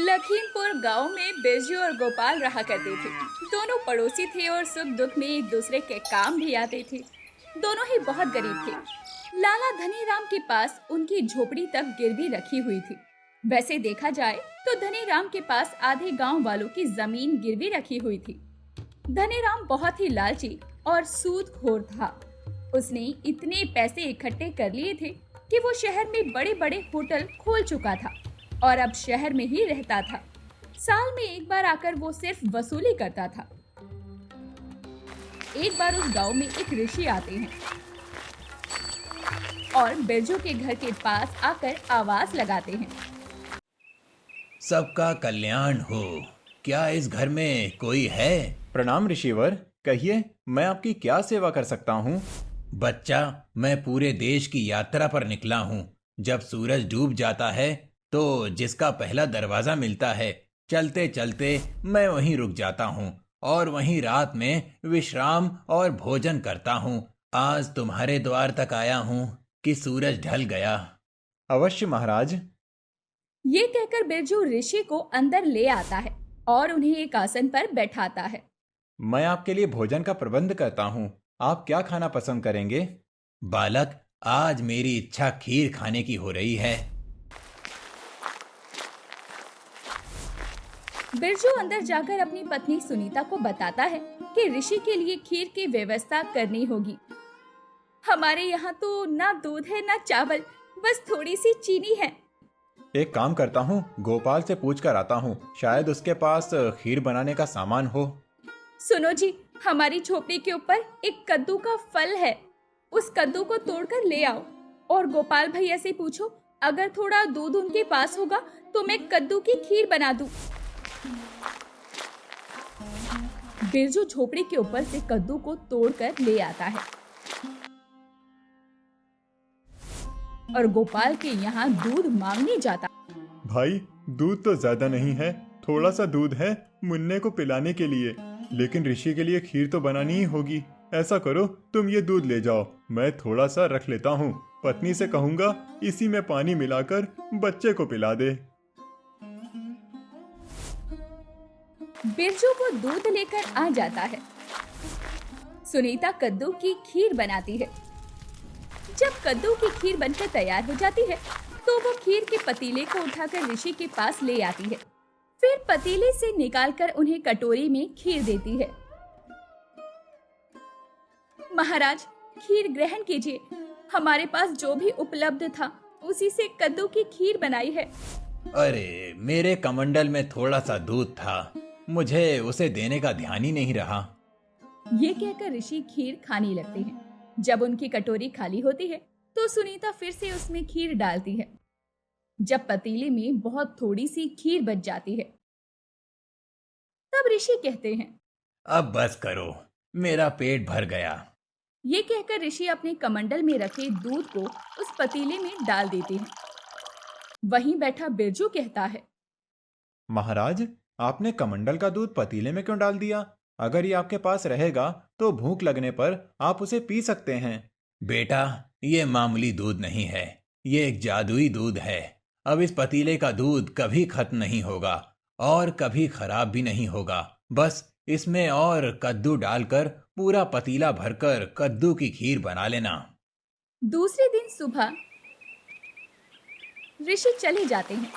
लखीमपुर गांव में बिरजू और गोपाल रहा करते थे। दोनों पड़ोसी थे और सुख दुख में एक दूसरे के काम भी आते थे। दोनों ही बहुत गरीब थे। लाला धनी राम के पास उनकी झोपड़ी तक गिरवी रखी हुई थी। वैसे देखा जाए तो धनी राम के पास आधे गांव वालों की जमीन गिरवी रखी हुई थी। धनी राम बहुत ही लालची और सूदखोर था। उसने इतने पैसे इकट्ठे कर लिए थे कि वो शहर में बड़े बड़े होटल खोल चुका था और अब शहर में ही रहता था। साल में एक बार आकर वो सिर्फ वसूली करता था। एक बार उस गांव में एक ऋषि आते हैं और बिरजू के घर के पास आकर आवाज लगाते हैं। सबका कल्याण हो। क्या इस घर में कोई है? प्रणाम ऋषिवर, कहिए मैं आपकी क्या सेवा कर सकता हूँ। बच्चा, मैं पूरे देश की यात्रा पर निकला हूँ। जब सूरज डूब जाता है तो जिसका पहला दरवाजा मिलता है, चलते चलते मैं वहीं रुक जाता हूँ और वहीं रात में विश्राम और भोजन करता हूँ। आज तुम्हारे द्वार तक आया हूँ कि सूरज ढल गया। अवश्य महाराज। ये कहकर बिरजू ऋषि को अंदर ले आता है और उन्हें एक आसन पर बैठाता है। मैं आपके लिए भोजन का प्रबंध करता हूँ। आप क्या खाना पसंद करेंगे? बालक, आज मेरी इच्छा खीर खाने की हो रही है। बिरजू अंदर जाकर अपनी पत्नी सुनीता को बताता है कि ऋषि के लिए खीर की व्यवस्था करनी होगी। हमारे यहाँ तो ना दूध है ना चावल, बस थोड़ी सी चीनी है। एक काम करता हूँ, गोपाल से पूछ कर आता हूँ, शायद उसके पास खीर बनाने का सामान हो। सुनो जी, हमारी झोपड़ी के ऊपर एक कद्दू का फल है। उस कद्दू को तोड़कर ले आओ और गोपाल भैया से पूछो, अगर थोड़ा दूध उनके पास होगा तो मैं कद्दू की खीर बना दूं। बिरजू झोपड़ी के ऊपर से कद्दू को तोड़कर ले आता है और गोपाल के यहाँ दूध मांगने जाता। भाई, दूध तो ज्यादा नहीं है, थोड़ा सा दूध है मुन्ने को पिलाने के लिए, लेकिन ऋषि के लिए खीर तो बनानी ही होगी। ऐसा करो, तुम ये दूध ले जाओ, मैं थोड़ा सा रख लेता हूँ। पत्नी से कहूँगा इसी में पानी मिलाकर बच्चे को पिला दे। बिरजू वो दूध लेकर आ जाता है। सुनीता कद्दू की खीर बनाती है। जब कद्दू की खीर बनकर तैयार हो जाती है तो वो खीर के पतीले को उठाकर ऋषि के पास ले आती है। फिर पतीले से निकालकर उन्हें कटोरी में खीर देती है। महाराज, खीर ग्रहण कीजिए। हमारे पास जो भी उपलब्ध था उसी से कद्दू की खीर बनाई है। अरे, मेरे कमंडल में थोड़ा सा दूध था, मुझे उसे देने का ध्यान ही नहीं रहा। ये कहकर ऋषि खीर खाने लगते हैं। जब उनकी कटोरी खाली होती है तो सुनीता फिर से उसमें खीर डालती है। जब पतीले में बहुत थोड़ी सी खीर बच जाती है तब ऋषि कहते हैं, अब बस करो, मेरा पेट भर गया। ये कहकर ऋषि अपने कमंडल में रखे दूध को उस पतीले में डाल देते हैं। वहीं बैठा बिरजू कहता है, महाराज, आपने कमंडल का दूध पतीले में क्यों डाल दिया? अगर ये आपके पास रहेगा तो भूख लगने पर आप उसे पी सकते हैं। बेटा, ये मामूली दूध नहीं है, ये एक जादुई दूध है। अब इस पतीले का दूध कभी खत्म नहीं होगा और कभी खराब भी नहीं होगा। बस इसमें और कद्दू डालकर पूरा पतीला भरकर कद्दू की खीर बना लेना। दूसरे दिन सुबह ऋषि चले जाते हैं।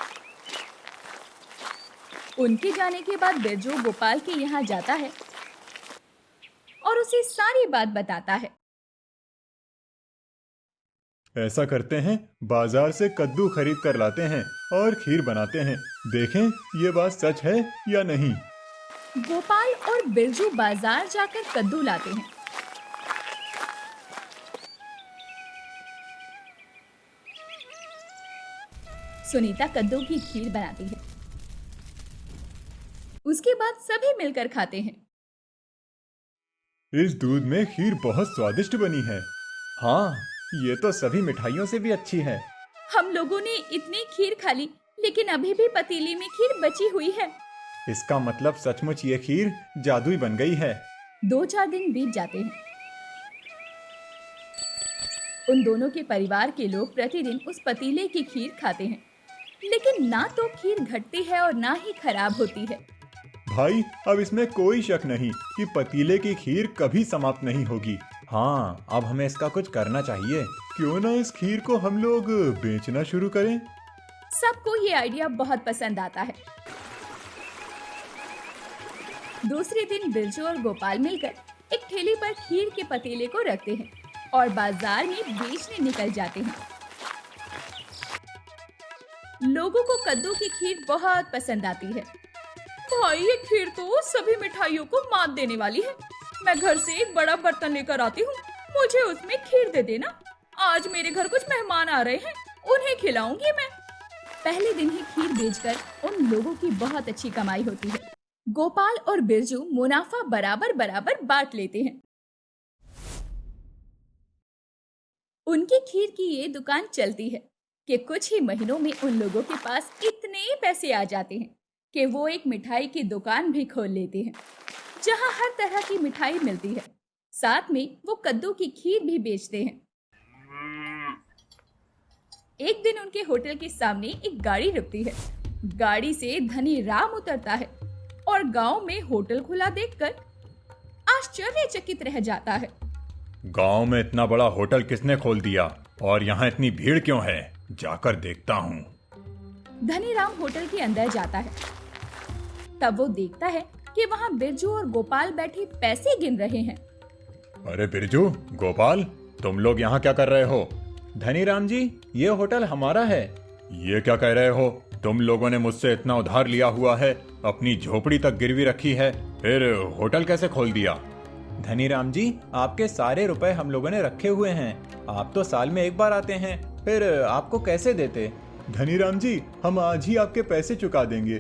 उनके जाने के बाद बिरजू गोपाल के यहाँ जाता है और उसे सारी बात बताता है। ऐसा करते हैं, बाजार से कद्दू खरीद कर लाते हैं और खीर बनाते हैं। देखें ये बात सच है या नहीं। गोपाल और बिरजू बाजार जाकर कद्दू लाते हैं। सुनीता कद्दू की खीर बनाती है। उसके बाद सभी मिलकर खाते हैं। इस दूध में खीर बहुत स्वादिष्ट बनी है। हाँ, ये तो सभी मिठाइयों से भी अच्छी है। हम लोगों ने इतनी खीर खा ली, लेकिन अभी भी पतीले में खीर बची हुई है। इसका मतलब सचमुच ये खीर जादुई बन गई है। 2-4 दिन बीत जाते हैं। उन दोनों के परिवार के लोग प्रतिदिन उस पतीले की खीर खाते हैं। लेकिन ना तो खीर घटती है और ना ही खराब होती है। भाई, अब इसमें कोई शक नहीं कि पतीले की खीर कभी समाप्त नहीं होगी। हाँ, अब हमें इसका कुछ करना चाहिए। क्यों ना इस खीर को हम लोग बेचना शुरू करें? सबको ये आइडिया बहुत पसंद आता है। दूसरे दिन बिरजू और गोपाल मिलकर एक ठेले पर खीर के पतीले को रखते हैं और बाजार में बेचने निकल जाते हैं। लोगों को कद्दू की खीर बहुत पसंद आती है। भाई, ये खीर तो सभी मिठाइयों को मात देने वाली है। मैं घर से एक बड़ा बर्तन लेकर आती हूँ, मुझे उसमें खीर दे देना। आज मेरे घर कुछ मेहमान आ रहे हैं, उन्हें खिलाऊंगी मैं। पहले दिन ही खीर बेचकर उन लोगों की बहुत अच्छी कमाई होती है। गोपाल और बिरजू मुनाफा बराबर बराबर बांट लेते हैं। उनकी खीर की ये दुकान चलती है कि कुछ ही महीनों में उन लोगों के पास इतने पैसे आ जाते हैं कि वो एक मिठाई की दुकान भी खोल लेते हैं, जहां हर तरह की मिठाई मिलती है। साथ में वो कद्दू की खीर भी बेचते हैं। एक दिन उनके होटल के सामने एक गाड़ी रुकती है। गाड़ी से धनी राम उतरता है और गांव में होटल खुला देखकर आश्चर्यचकित रह जाता है। गांव में इतना बड़ा होटल किसने खोल दिया और यहाँ इतनी भीड़ क्यों है? जाकर देखता हूँ। धनी राम होटल के अंदर जाता है। तब वो देखता है कि वहाँ बिरजू और गोपाल बैठे पैसे गिन रहे हैं। अरे बिरजू, गोपाल, तुम लोग यहाँ क्या कर रहे हो? धनीराम जी, ये होटल हमारा है। ये क्या कह रहे हो? तुम लोगों ने मुझसे इतना उधार लिया हुआ है, अपनी झोपड़ी तक गिरवी रखी है, फिर होटल कैसे खोल दिया? धनीराम जी, आपके सारे रुपए हम लोगों ने रखे हुए हैं। आप तो साल में एक बार आते हैं, फिर आपको कैसे देते? धनीराम जी, हम आज ही आपके पैसे चुका देंगे।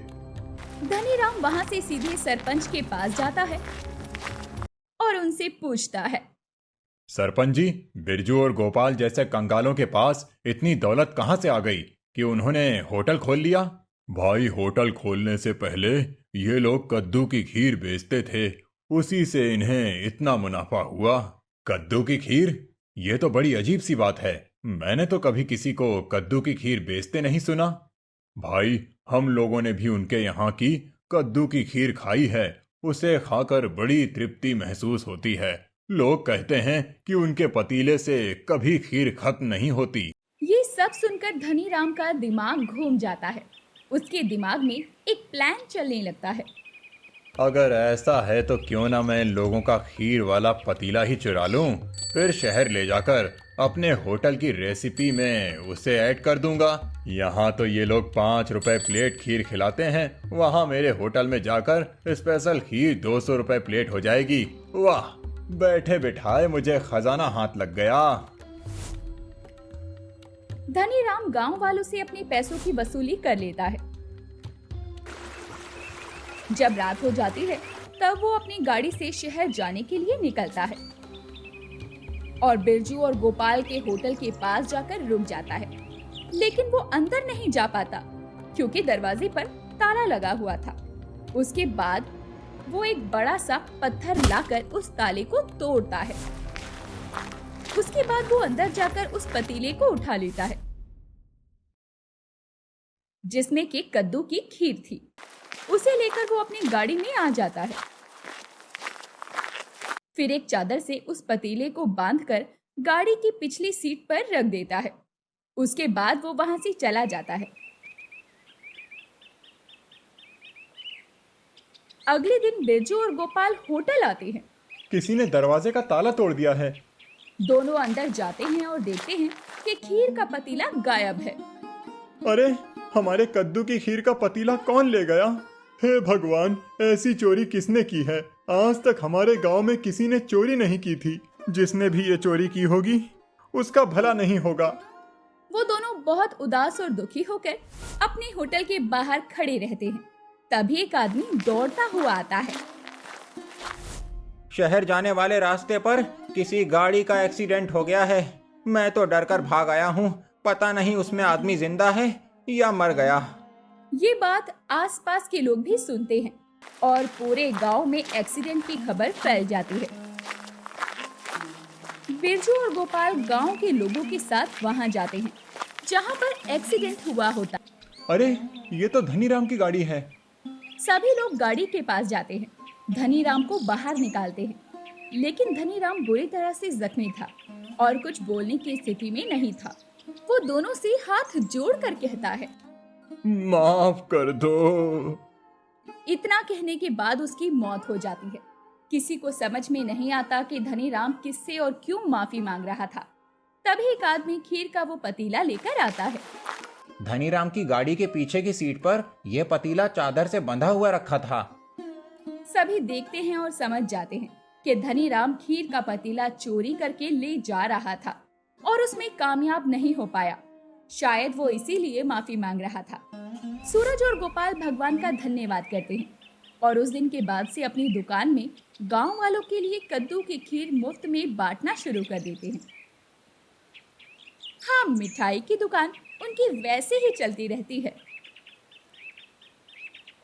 धनीराम वहाँ से सीधे सरपंच के पास जाता है और उनसे पूछता है, सरपंच जी, बिरजू और गोपाल जैसे कंगालों के पास इतनी दौलत कहाँ से आ गई कि उन्होंने होटल खोल लिया? भाई, होटल खोलने से पहले ये लोग कद्दू की खीर बेचते थे, उसी से इन्हें इतना मुनाफा हुआ। कद्दू की खीर? ये तो बड़ी अजीब सी बात है। मैंने तो कभी किसी को कद्दू की खीर बेचते नहीं सुना। भाई, हम लोगों ने भी उनके यहाँ की कद्दू की खीर खाई है, उसे खाकर बड़ी तृप्ति महसूस होती है। लोग कहते हैं कि उनके पतीले से कभी खीर खत्म नहीं होती। ये सब सुनकर धनीराम का दिमाग घूम जाता है। उसके दिमाग में एक प्लान चलने लगता है। अगर ऐसा है तो क्यों ना मैं लोगों का खीर वाला पतीला ही चुरा लूं, फिर शहर ले जाकर अपने होटल की रेसिपी में उसे ऐड कर दूंगा। यहाँ तो ये लोग 5 रुपए प्लेट खीर खिलाते हैं, वहाँ मेरे होटल में जाकर स्पेशल खीर 200 रुपए प्लेट हो जाएगी। वाह, बैठे बिठाए मुझे खजाना हाथ लग गया। धनीराम गांव वालों से अपने पैसों की वसूली कर लेता है। जब रात हो जाती है तब वो अपनी गाड़ी से शहर जाने के लिए निकलता है और बिरजू और गोपाल के होटल के पास जाकर रुक जाता है। लेकिन वो अंदर नहीं जा पाता क्योंकि दरवाजे पर ताला लगा हुआ था। उसके बाद वो एक बड़ा सा पत्थर लाकर उस ताले को तोड़ता है। उसके बाद वो अंदर जाकर उस पतीले को उठा लेता है जिसमें कि कद्दू की खीर थी। उसे लेकर वो अपनी गाड़ी में आ जाता है। फिर एक चादर से उस पतीले को बांधकर गाड़ी की पिछली सीट पर रख देता है। उसके बाद वो वहां से चला जाता है। अगले दिन बिरजू और गोपाल होटल आते हैं। किसी ने दरवाजे का ताला तोड़ दिया है। दोनों अंदर जाते हैं और देखते हैं कि खीर का पतीला गायब है। अरे, हमारे कद्दू की खीर का पतीला कौन ले गया? हे भगवान, ऐसी चोरी किसने की है? आज तक हमारे गांव में किसी ने चोरी नहीं की थी। जिसने भी ये चोरी की होगी उसका भला नहीं होगा। वो दोनों बहुत उदास और दुखी होकर अपने होटल के बाहर खड़े रहते हैं। तभी एक आदमी दौड़ता हुआ आता है। शहर जाने वाले रास्ते पर किसी गाड़ी का एक्सीडेंट हो गया है। मैं तो डरकर भाग आया हूँ। पता नहीं उसमें आदमी जिंदा है या मर गया। ये बात आसपास के लोग भी सुनते हैं और पूरे गांव में एक्सीडेंट की खबर फैल जाती है। बिरजू और गोपाल गांव के लोगों के साथ वहां जाते हैं जहां पर एक्सीडेंट हुआ होता। अरे ये तो धनीराम की गाड़ी है। सभी लोग गाड़ी के पास जाते हैं, धनीराम को बाहर निकालते हैं, लेकिन धनीराम बुरी तरह से जख्मी था और कुछ बोलने की स्थिति में नहीं था। वो दोनों से हाथ जोड़कर कहता है, माफ कर दो। इतना कहने के बाद उसकी मौत हो जाती है। किसी को समझ में नहीं आता कि धनीराम किससे और क्यों माफी मांग रहा था। तभी एक आदमी खीर का वो पतीला लेकर आता है। धनीराम की गाड़ी के पीछे की सीट पर यह पतीला चादर से बंधा हुआ रखा था। सभी देखते हैं और समझ जाते हैं कि धनीराम खीर का पतीला चोरी करके ले जा रहा था और उसमें कामयाब नहीं हो पाया। शायद वो इसीलिए माफी मांग रहा था। सूरज और गोपाल भगवान का धन्यवाद करते हैं और उस दिन के बाद से अपनी दुकान में गांव वालों के लिए कद्दू की खीर मुफ्त में बांटना शुरू कर देते हैं। हाँ, मिठाई की दुकान उनकी वैसे ही चलती रहती है,